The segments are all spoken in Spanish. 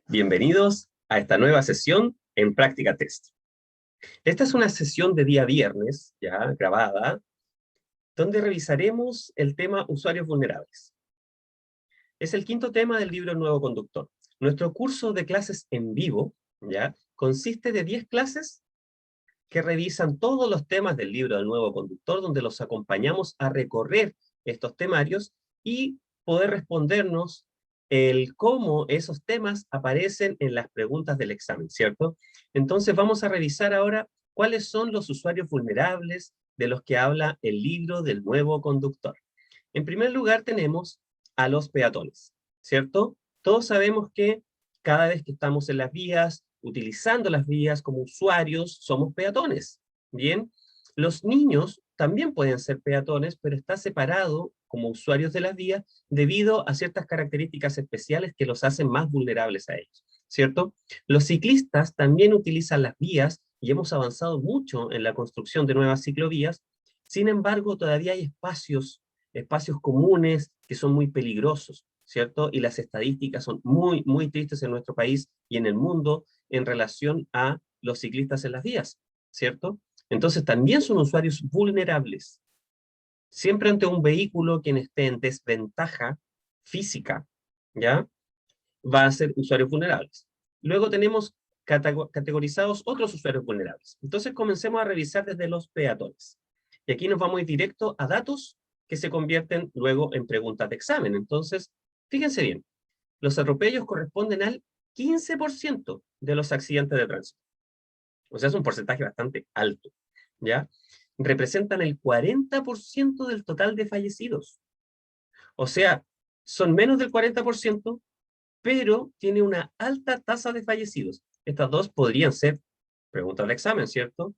Bienvenidos a esta nueva sesión en Práctica Test. Esta es una sesión de día viernes, ya grabada, donde revisaremos el tema usuarios vulnerables. Es el quinto tema del libro El Nuevo Conductor. Nuestro curso de clases en vivo, ya, consiste de 10 clases que revisan todos los temas del libro del Nuevo Conductor, donde los acompañamos a recorrer estos temarios y poder respondernos el cómo esos temas aparecen en las preguntas del examen, ¿cierto? Entonces vamos a revisar ahora cuáles son los usuarios vulnerables de los que habla el libro del Nuevo Conductor. En primer lugar tenemos a los peatones, ¿cierto? Todos sabemos que cada vez que estamos en las vías, utilizando las vías como usuarios, somos peatones, ¿bien? Los niños también pueden ser peatones, pero está separado como usuarios de las vías debido a ciertas características especiales que los hacen más vulnerables a ellos, ¿cierto? Los ciclistas también utilizan las vías y hemos avanzado mucho en la construcción de nuevas ciclovías. Sin embargo, todavía hay espacios comunes que son muy peligrosos, ¿cierto? Y las estadísticas son muy, muy tristes en nuestro país y en el mundo en relación a los ciclistas en las vías, ¿cierto? Entonces también son usuarios vulnerables. Siempre ante un vehículo quien esté en desventaja física, ¿ya? Va a ser usuarios vulnerables. Luego tenemos categorizados otros usuarios vulnerables. Entonces comencemos a revisar desde los peatones. Y aquí nos vamos a ir directo a datos que se convierten luego en preguntas de examen. Entonces, fíjense bien, los atropellos corresponden al 15% de los accidentes de tránsito. O sea, es un porcentaje bastante alto, ¿ya? Representan el 40% del total de fallecidos. O sea, son menos del 40%, pero tiene una alta tasa de fallecidos. Estas dos podrían ser preguntas de examen, ¿cierto?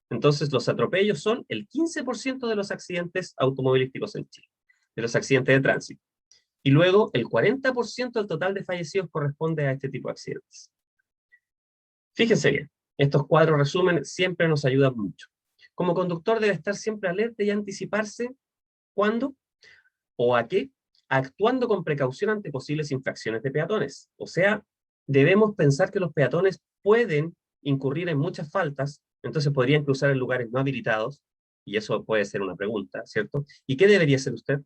Entonces, los atropellos son el 15% de los accidentes automovilísticos en Chile, de los accidentes de tránsito. Y luego, el 40% del total de fallecidos corresponde a este tipo de accidentes. Fíjense bien, estos cuadros resumen siempre nos ayudan mucho. Como conductor debe estar siempre alerta y anticiparse cuándo o a qué, actuando con precaución ante posibles infracciones de peatones. O sea, debemos pensar que los peatones pueden incurrir en muchas faltas, entonces podrían cruzar en lugares no habilitados, y eso puede ser una pregunta, ¿cierto? ¿Y qué debería hacer usted?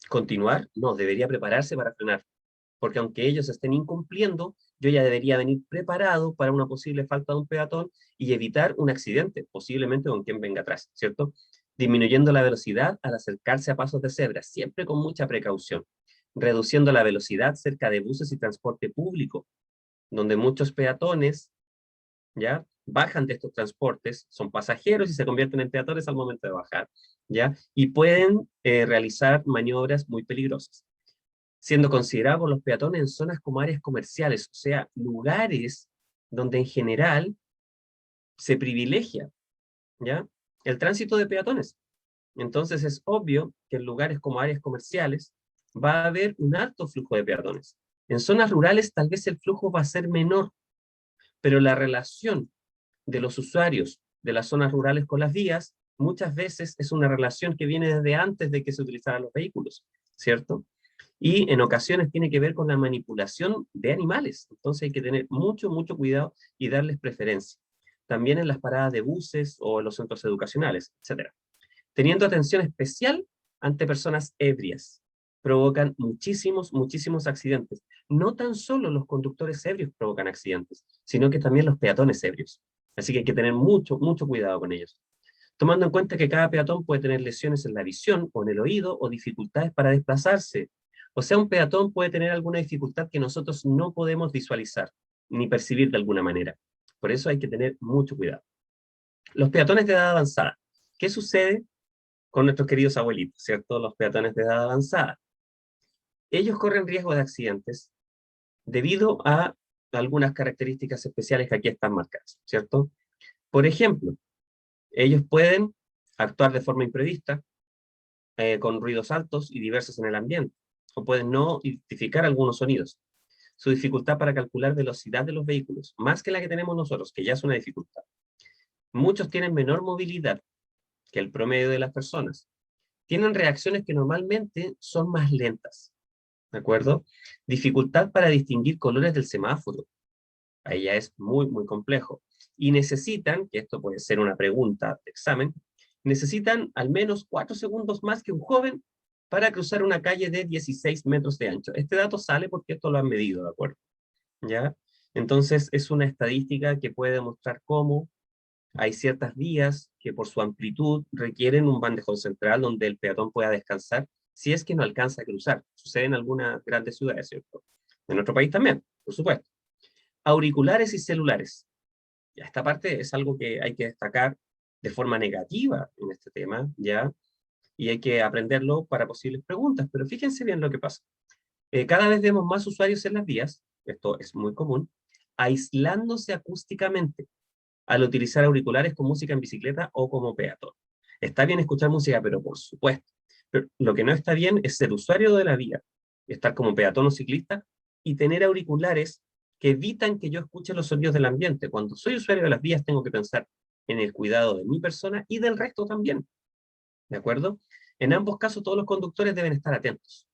¿Continuar? No, debería prepararse para frenar, porque aunque ellos estén incumpliendo, yo ya debería venir preparado para una posible falta de un peatón y evitar un accidente, posiblemente con quien venga atrás, ¿cierto? Disminuyendo la velocidad al acercarse a pasos de cebra, siempre con mucha precaución. Reduciendo la velocidad cerca de buses y transporte público, donde muchos peatones, ¿ya? Bajan de estos transportes, son pasajeros y se convierten en peatones al momento de bajar, ¿ya? Y pueden realizar maniobras muy peligrosas, siendo considerados por los peatones en zonas como áreas comerciales, o sea, lugares donde en general se privilegia, ¿ya? El tránsito de peatones. Entonces es obvio que en lugares como áreas comerciales va a haber un alto flujo de peatones. En zonas rurales tal vez el flujo va a ser menor, pero la relación de los usuarios de las zonas rurales con las vías muchas veces es una relación que viene desde antes de que se utilizaran los vehículos, ¿cierto? Y en ocasiones tiene que ver con la manipulación de animales. Entonces hay que tener mucho, mucho cuidado y darles preferencia. También en las paradas de buses o en los centros educacionales, etcétera. Teniendo atención especial ante personas ebrias. Provocan muchísimos, muchísimos accidentes. No tan solo los conductores ebrios provocan accidentes, sino que también los peatones ebrios. Así que hay que tener mucho, mucho cuidado con ellos. Tomando en cuenta que cada peatón puede tener lesiones en la visión o en el oído o dificultades para desplazarse. O sea, un peatón puede tener alguna dificultad que nosotros no podemos visualizar ni percibir de alguna manera. Por eso hay que tener mucho cuidado. Los peatones de edad avanzada. ¿Qué sucede con nuestros queridos abuelitos, cierto? Los peatones de edad avanzada. Ellos corren riesgo de accidentes debido a algunas características especiales que aquí están marcadas, ¿cierto? Por ejemplo, ellos pueden actuar de forma imprevista, con ruidos altos y diversos en el ambiente, o pueden no identificar algunos sonidos. Su dificultad para calcular velocidad de los vehículos, más que la que tenemos nosotros, que ya es una dificultad. Muchos tienen menor movilidad que el promedio de las personas. Tienen reacciones que normalmente son más lentas. ¿de acuerdo? Dificultad para distinguir colores del semáforo. Ahí ya es muy, muy complejo. Y necesitan, que esto puede ser una pregunta de examen, necesitan al menos 4 segundos más que un joven para cruzar una calle de 16 metros de ancho. Este dato sale porque esto lo han medido, ¿de acuerdo? ¿Ya? Entonces es una estadística que puede demostrar cómo hay ciertas vías que por su amplitud requieren un bandejón central donde el peatón pueda descansar si es que no alcanza a cruzar. Sucede en algunas grandes ciudades, ¿cierto? En nuestro país también, por supuesto. Auriculares y celulares. Ya, esta parte es algo que hay que destacar de forma negativa en este tema, ¿ya? Y hay que aprenderlo para posibles preguntas, pero fíjense bien lo que pasa. Cada vez vemos más usuarios en las vías, esto es muy común, aislándose acústicamente al utilizar auriculares con música en bicicleta o como peatón. Está bien escuchar música, pero por supuesto. Pero lo que no está bien es ser usuario de la vía, estar como peatón o ciclista y tener auriculares que evitan que yo escuche los sonidos del ambiente. Cuando soy usuario de las vías tengo que pensar en el cuidado de mi persona y del resto también. ¿De acuerdo? En ambos casos todos los conductores deben estar atentos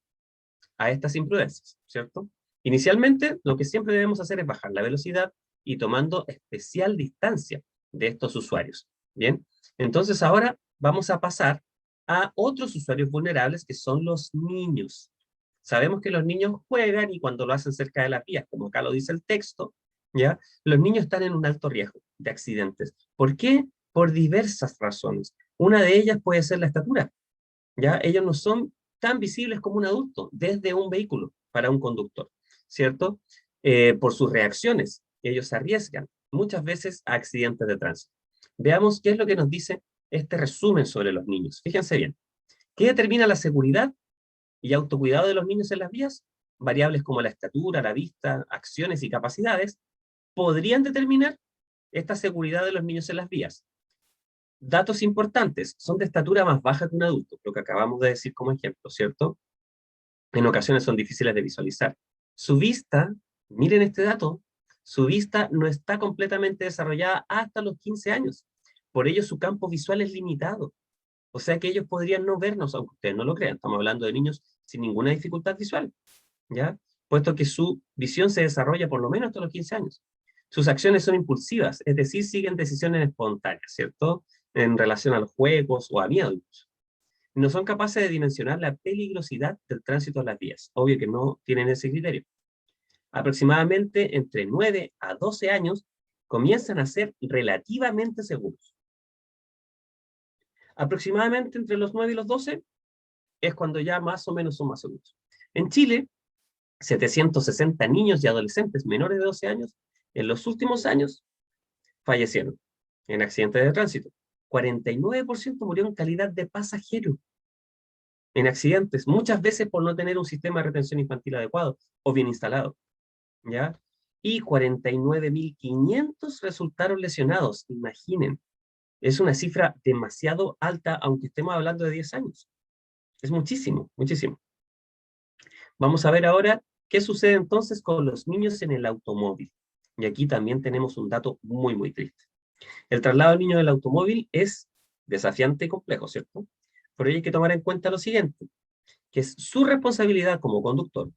a estas imprudencias, ¿cierto? Inicialmente, lo que siempre debemos hacer es bajar la velocidad y tomando especial distancia de estos usuarios. Bien, entonces ahora vamos a pasar a otros usuarios vulnerables que son los niños. Sabemos que los niños juegan y cuando lo hacen cerca de las vías, como acá lo dice el texto, ¿ya? Los niños están en un alto riesgo de accidentes. ¿Por qué? Por diversas razones. Una de ellas puede ser la estatura, ¿ya? Ellos no son tan visibles como un adulto desde un vehículo para un conductor, ¿cierto? Por sus reacciones, ellos se arriesgan muchas veces a accidentes de tránsito. Veamos qué es lo que nos dice este resumen sobre los niños. Fíjense bien. ¿Qué determina la seguridad y autocuidado de los niños en las vías? Variables como la estatura, la vista, acciones y capacidades podrían determinar esta seguridad de los niños en las vías. Datos importantes, son de estatura más baja que un adulto, lo que acabamos de decir como ejemplo, ¿cierto? En ocasiones son difíciles de visualizar. Su vista, miren este dato, su vista no está completamente desarrollada hasta los 15 años. Por ello su campo visual es limitado. O sea que ellos podrían no vernos, aunque ustedes no lo crean. Estamos hablando de niños sin ninguna dificultad visual, ¿ya? Puesto que su visión se desarrolla por lo menos hasta los 15 años. Sus acciones son impulsivas, es decir, siguen decisiones espontáneas, ¿cierto? En relación a los juegos o a miedos. No son capaces de dimensionar la peligrosidad del tránsito en las vías. Obvio que no tienen ese criterio. Aproximadamente entre 9 a 12 años comienzan a ser relativamente seguros. Aproximadamente entre los 9 y los 12 es cuando ya más o menos son más seguros. En Chile, 760 niños y adolescentes menores de 12 años en los últimos años fallecieron en accidentes de tránsito. 49% murió en calidad de pasajero en accidentes, muchas veces por no tener un sistema de retención infantil adecuado o bien instalado, ¿ya? Y 49.500 resultaron lesionados, imaginen. Es una cifra demasiado alta, aunque estemos hablando de 10 años. Es muchísimo, muchísimo. Vamos a ver ahora qué sucede entonces con los niños en el automóvil. Y aquí también tenemos un dato muy, muy triste. El traslado del niño en el automóvil es desafiante y complejo, ¿cierto? Por ello hay que tomar en cuenta lo siguiente, que es su responsabilidad como conductor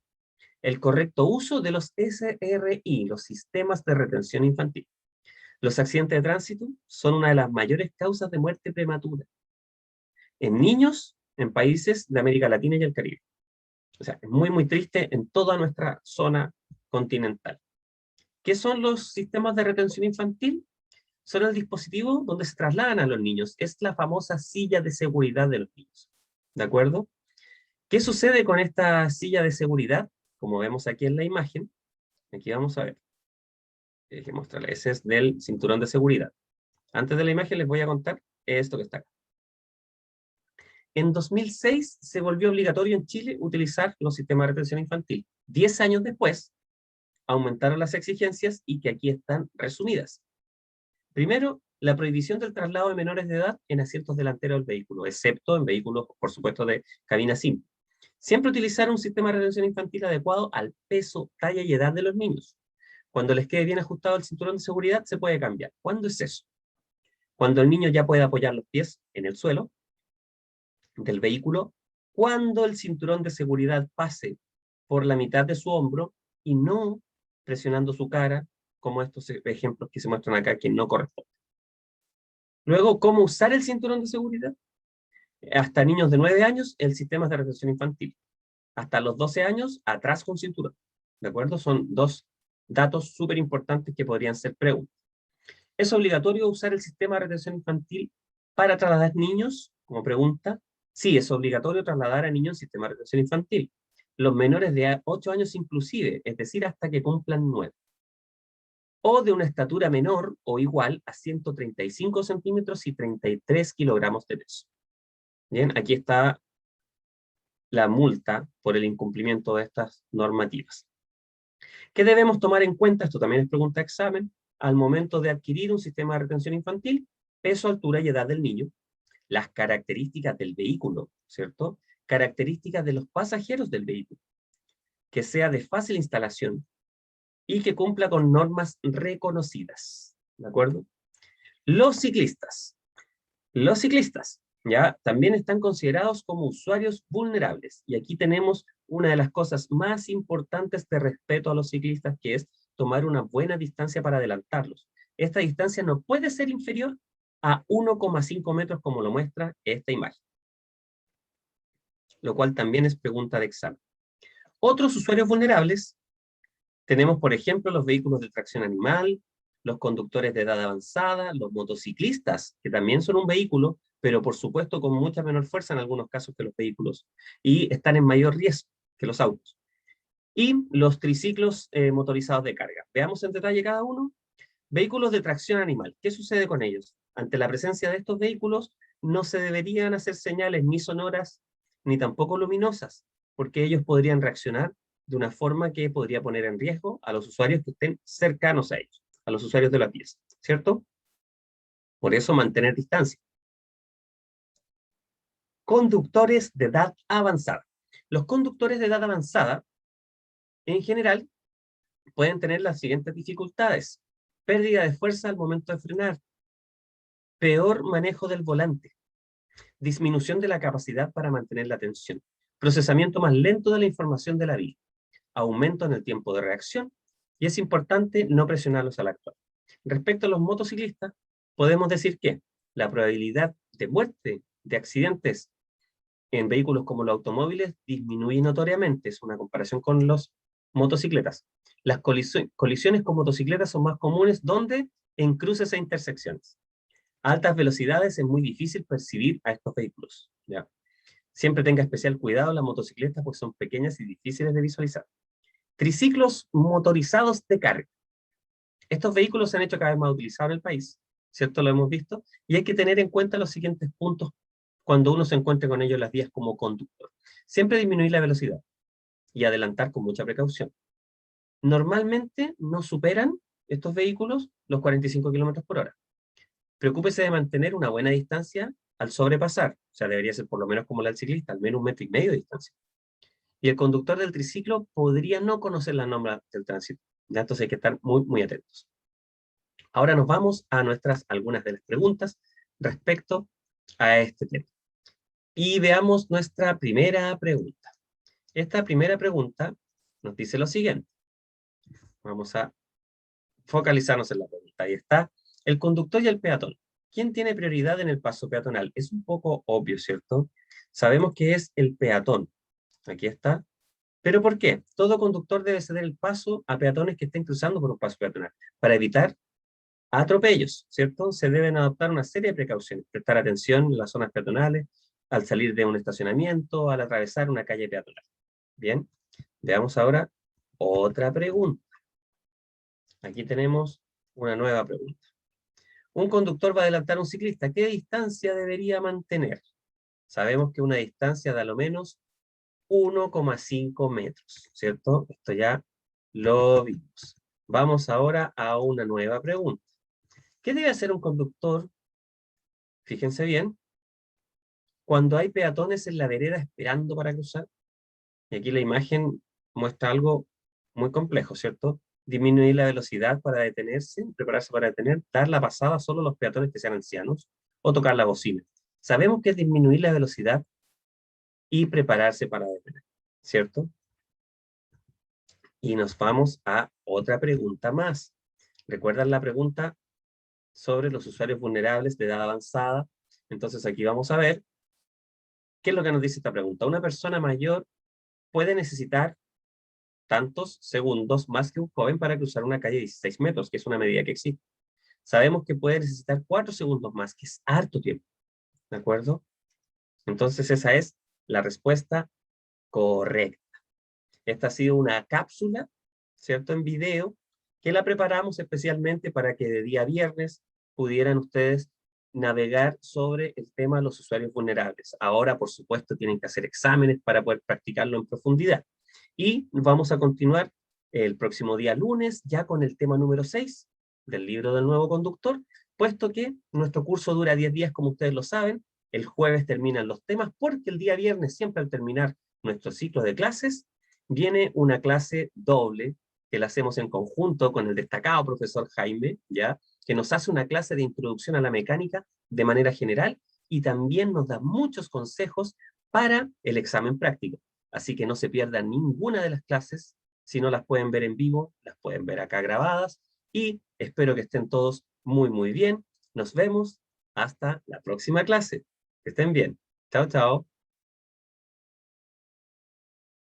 el correcto uso de los SRI, los sistemas de retención infantil. Los accidentes de tránsito son una de las mayores causas de muerte prematura en niños en países de América Latina y el Caribe. O sea, es muy, muy triste en toda nuestra zona continental. ¿Qué son los sistemas de retención infantil? Son el dispositivo donde se trasladan a los niños. Es la famosa silla de seguridad de los niños. ¿De acuerdo? ¿Qué sucede con esta silla de seguridad? Como vemos aquí en la imagen, aquí vamos a ver. Que mostrarle. Ese es del cinturón de seguridad. Antes de la imagen les voy a contar esto que está acá. En 2006 se volvió obligatorio en Chile utilizar los sistemas de retención infantil. 10 años después, aumentaron las exigencias y que aquí están resumidas. Primero, la prohibición del traslado de menores de edad en asientos delanteros del vehículo, excepto en vehículos, por supuesto, de cabina simple. Siempre utilizar un sistema de retención infantil adecuado al peso, talla y edad de los niños. Cuando les quede bien ajustado el cinturón de seguridad, se puede cambiar. ¿Cuándo es eso? Cuando el niño ya puede apoyar los pies en el suelo del vehículo, cuando el cinturón de seguridad pase por la mitad de su hombro y no presionando su cara, como estos ejemplos que se muestran acá que no corresponden. Luego, ¿cómo usar el cinturón de seguridad? Hasta niños de 9 años, el sistema de retención infantil. Hasta los 12 años, atrás con cinturón. ¿De acuerdo? Son dos datos súper importantes que podrían ser preguntas. ¿Es obligatorio usar el sistema de retención infantil para trasladar niños? Como pregunta. Sí, es obligatorio trasladar a niños en sistema de retención infantil. Los menores de 8 años inclusive, es decir, hasta que cumplan 9. O de una estatura menor o igual a 135 centímetros y 33 kilogramos de peso. Bien, aquí está la multa por el incumplimiento de estas normativas. ¿Qué debemos tomar en cuenta? Esto también es pregunta de examen. Al momento de adquirir un sistema de retención infantil, peso, altura y edad del niño, las características del vehículo, ¿cierto? Características de los pasajeros del vehículo, que sea de fácil instalación y que cumpla con normas reconocidas, ¿de acuerdo? Los ciclistas. Los ciclistas, ya, también están considerados como usuarios vulnerables. Y aquí tenemos una de las cosas más importantes de respeto a los ciclistas, que es tomar una buena distancia para adelantarlos. Esta distancia no puede ser inferior a 1,5 metros, como lo muestra esta imagen. Lo cual también es pregunta de examen. Otros usuarios vulnerables, tenemos, por ejemplo, los vehículos de tracción animal, los conductores de edad avanzada, los motociclistas, que también son un vehículo, pero por supuesto con mucha menor fuerza en algunos casos que los vehículos, y están en mayor riesgo que los autos. Y los triciclos motorizados de carga. Veamos en detalle cada uno. Vehículos de tracción animal. ¿Qué sucede con ellos? Ante la presencia de estos vehículos, no se deberían hacer señales ni sonoras, ni tampoco luminosas, porque ellos podrían reaccionar de una forma que podría poner en riesgo a los usuarios que estén cercanos a ellos, a los usuarios de la pieza, ¿cierto? Por eso mantener distancia. Conductores de edad avanzada. Los conductores de edad avanzada, en general, pueden tener las siguientes dificultades. Pérdida de fuerza al momento de frenar, peor manejo del volante, disminución de la capacidad para mantener la atención, procesamiento más lento de la información de la vía, aumento en el tiempo de reacción, y es importante no presionarlos al actuar. Respecto a los motociclistas, podemos decir que la probabilidad de muerte de accidentes en vehículos como los automóviles disminuye notoriamente, es una comparación con los motocicletas. Las colisiones con motocicletas son más comunes donde en cruces e intersecciones. A altas velocidades es muy difícil percibir a estos vehículos. ¿Ya? Siempre tenga especial cuidado las motocicletas porque son pequeñas y difíciles de visualizar. Triciclos motorizados de carga. Estos vehículos se han hecho cada vez más utilizados en el país, ¿cierto? Lo hemos visto. Y hay que tener en cuenta los siguientes puntos cuando uno se encuentre con ellos en las vías como conductor. Siempre disminuir la velocidad y adelantar con mucha precaución. Normalmente no superan estos vehículos los 45 kilómetros por hora. Preocúpese de mantener una buena distancia al sobrepasar, o sea, debería ser por lo menos como la del ciclista, al menos 1,5 metros de distancia. Y el conductor del triciclo podría no conocer las normas del tránsito, ¿ya? Entonces hay que estar muy, muy atentos. Ahora nos vamos a algunas de las preguntas respecto a este tema. Y veamos nuestra primera pregunta. Esta primera pregunta nos dice lo siguiente. Vamos a focalizarnos en la pregunta. Ahí está. El conductor y el peatón. ¿Quién tiene prioridad en el paso peatonal? Es un poco obvio, ¿cierto? Sabemos que es el peatón. Aquí está. ¿Pero por qué? Todo conductor debe ceder el paso a peatones que estén cruzando por un paso peatonal para evitar atropellos, ¿cierto? Se deben adoptar una serie de precauciones. Prestar atención en las zonas peatonales, al salir de un estacionamiento, al atravesar una calle peatonal. Bien, veamos ahora otra pregunta. Aquí tenemos una nueva pregunta. Un conductor va a adelantar a un ciclista. ¿Qué distancia debería mantener? Sabemos que una distancia de a lo menos 1,5 metros, ¿cierto? Esto ya lo vimos. Vamos ahora a una nueva pregunta. ¿Qué debe hacer un conductor? Fíjense bien. Cuando hay peatones en la vereda esperando para cruzar, y aquí la imagen muestra algo muy complejo, ¿cierto? Disminuir la velocidad para detenerse, prepararse para detener, dar la pasada solo a los peatones que sean ancianos, o tocar la bocina. Sabemos que es disminuir la velocidad y prepararse para detener, ¿cierto? Y nos vamos a otra pregunta más. ¿Recuerdan la pregunta sobre los usuarios vulnerables de edad avanzada? Entonces aquí vamos a ver qué es lo que nos dice esta pregunta. Una persona mayor puede necesitar tantos segundos más que un joven para cruzar una calle de 16 metros, que es una medida que existe. Sabemos que puede necesitar 4 segundos más, que es harto tiempo. ¿De acuerdo? Entonces esa es la respuesta correcta. Esta ha sido una cápsula, ¿cierto? En video, que la preparamos especialmente para que de día viernes pudieran ustedes navegar sobre el tema de los usuarios vulnerables. Ahora, por supuesto, tienen que hacer exámenes para poder practicarlo en profundidad. Y vamos a continuar el próximo día lunes ya con el tema número 6 del libro del nuevo conductor, puesto que nuestro curso dura 10 días, como ustedes lo saben. El jueves terminan los temas, porque el día viernes, siempre al terminar nuestro ciclo de clases, viene una clase doble que la hacemos en conjunto con el destacado profesor Jaime, ¿ya? Que nos hace una clase de introducción a la mecánica de manera general y también nos da muchos consejos para el examen práctico. Así que no se pierdan ninguna de las clases, si no las pueden ver en vivo, las pueden ver acá grabadas, y espero que estén todos muy, muy bien. Nos vemos hasta la próxima clase. Que estén bien. Chao, chao.